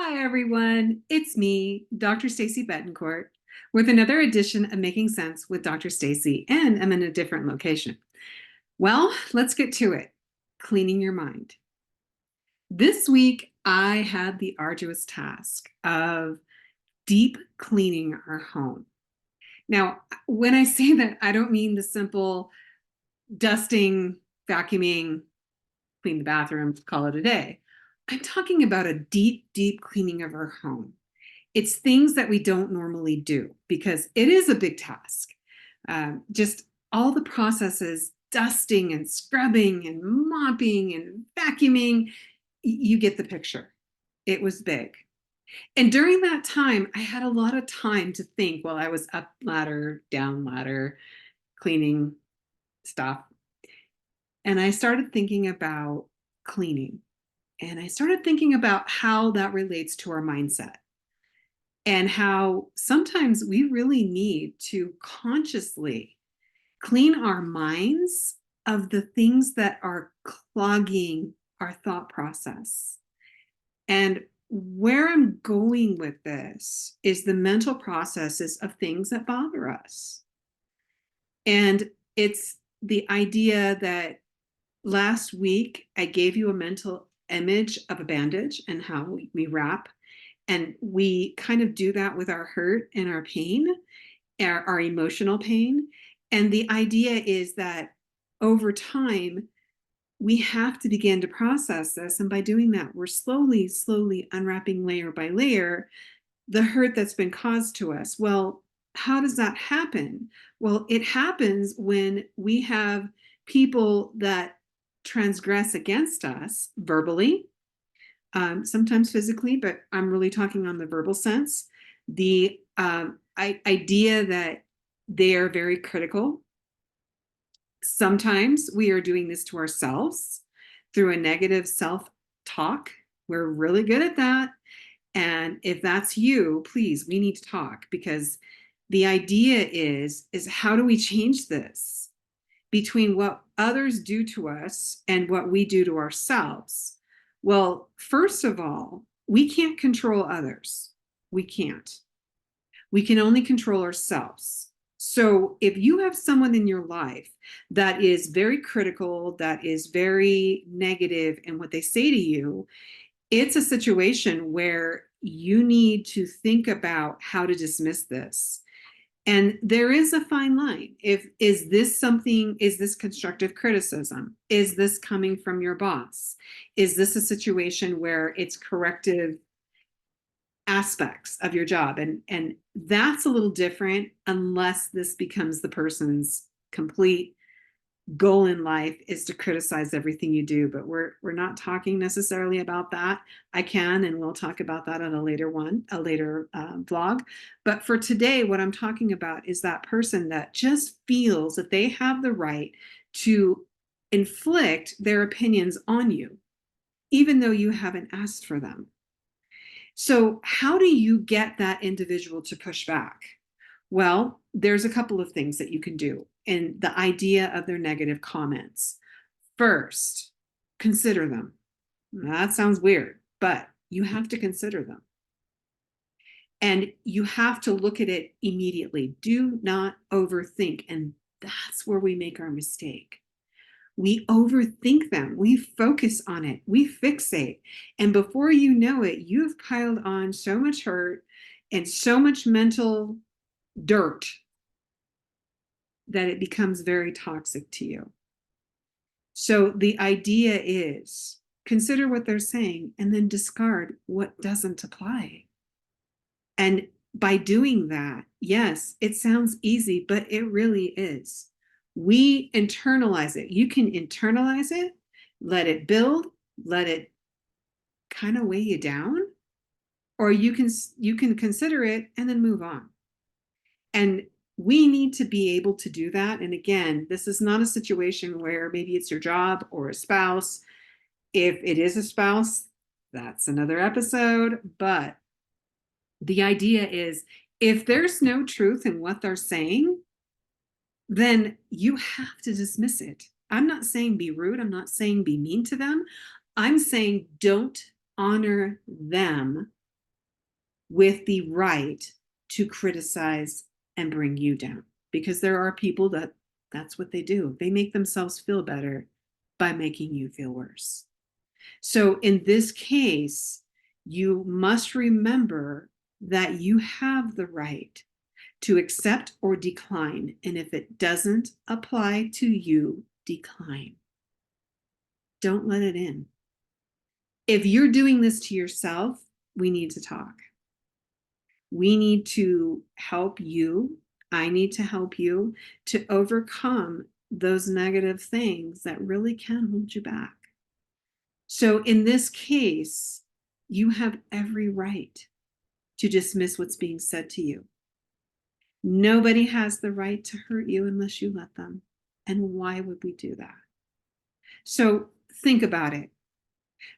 Hi, everyone. It's me, Dr. Stacy Betancourt, with another edition of Making Sense with Dr. Stacy, and I'm in a different location. Well, let's get to it. Cleaning your mind. This week, I had the arduous task of deep cleaning our home. Now, when I say that, I don't mean the simple dusting, vacuuming, clean the bathroom, call it a day. I'm talking about a deep, deep cleaning of our home. It's things that we don't normally do because it is a big task. Just all the processes, dusting and scrubbing and mopping and vacuuming, you get the picture. It was big. And during that time, I had a lot of time to think while I was up ladder, down ladder, cleaning stuff. And I started thinking about cleaning. And I started thinking about how that relates to our mindset and how sometimes we really need to consciously clean our minds of the things that are clogging our thought process. And where I'm going with this is the mental processes of things that bother us. And it's the idea that last week I gave you a mental image of a bandage and how we wrap. And we kind of do that with our hurt and our pain, our emotional pain. And the idea is that over time, we have to begin to process this. And by doing that, we're slowly, slowly unwrapping layer by layer the hurt that's been caused to us. Well, how does that happen? Well, it happens when we have people that transgress against us verbally, sometimes physically, but I'm really talking on the verbal sense. The idea that they are very critical. Sometimes we are doing this to ourselves through a negative self talk. We're really good at that. And if that's you, please, we need to talk because the idea is how do we change this between what others do to us and what we do to ourselves? Well, first of all, we can't control others. We can't. We can only control ourselves. So if you have someone in your life that is very critical, that is very negative in what they say to you, it's a situation where you need to think about how to dismiss this. And there is a fine line. Is this constructive criticism? Is this coming from your boss? Is this a situation where it's corrective aspects of your job? And that's a little different unless this becomes the person's complete goal in life is to criticize everything you do, but we're not talking necessarily about that. I can and we'll talk about that on a later vlog. But for today, what I'm talking about is that person that just feels that they have the right to inflict their opinions on you, even though you haven't asked for them. So how do you get that individual to push back? Well, there's a couple of things that you can do in the idea of their negative comments. First, consider them. That sounds weird, but you have to consider them. And you have to look at it immediately. Do not overthink. And that's where we make our mistake. We overthink them. We focus on it. We fixate. And before you know it, you've piled on so much hurt and so much mental dirt that it becomes very toxic to you. So the idea is consider what they're saying and then discard what doesn't apply. And by doing that, yes, it sounds easy, but it really is. We internalize it. You can internalize it, let it build, let it kind of weigh you down, or you can consider it and then move on. And we need to be able to do that. And again, this is not a situation where maybe it's your job or a spouse. If it is a spouse, that's another episode. But the idea is if there's no truth in what they're saying, then you have to dismiss it. I'm not saying be rude. I'm not saying be mean to them. I'm saying don't honor them with the right to criticize and bring you down, because there are people that that's what they do. They make themselves feel better by making you feel worse. So in this case, you must remember that you have the right to accept or decline. And if it doesn't apply to you, decline. Don't let it in. If you're doing this to yourself, we need to talk. We need to help you. I need to help you to overcome those negative things that really can hold you back. So in this case, you have every right to dismiss what's being said to you. Nobody has the right to hurt you unless you let them. And why would we do that? So think about it.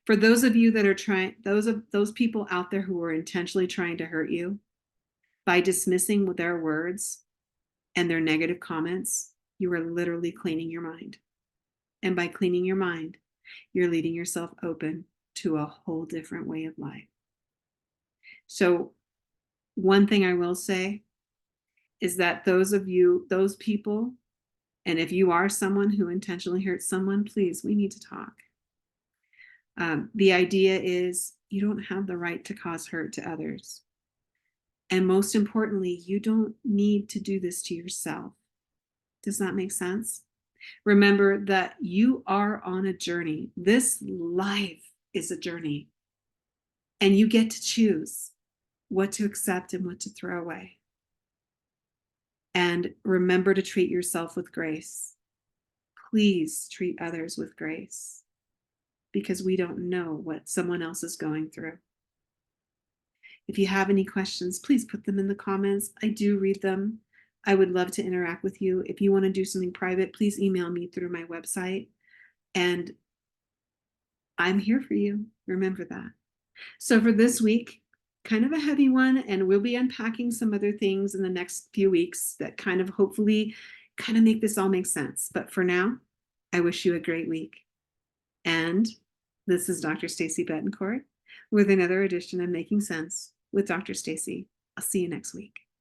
For those of you that are trying, those people out there who are intentionally trying to hurt you, by dismissing with their words and their negative comments, you are literally cleaning your mind. And by cleaning your mind, you're leaving yourself open to a whole different way of life. So one thing I will say is that those people, and if you are someone who intentionally hurts someone, please, we need to talk. The idea is you don't have the right to cause hurt to others. And most importantly, you don't need to do this to yourself. Does that make sense? Remember that you are on a journey. This life is a journey. And you get to choose what to accept and what to throw away. And remember to treat yourself with grace. Please treat others with grace, because we don't know what someone else is going through. If you have any questions, please put them in the comments. I do read them. I would love to interact with you. If you want to do something private, please email me through my website. And I'm here for you. Remember that. So for this week, kind of a heavy one, and we'll be unpacking some other things in the next few weeks that kind of hopefully kind of make this all make sense. But for now, I wish you a great week. And this is Dr. Stacy Betancourt with another edition of Making Sense with Dr. Stacy. I'll see you next week.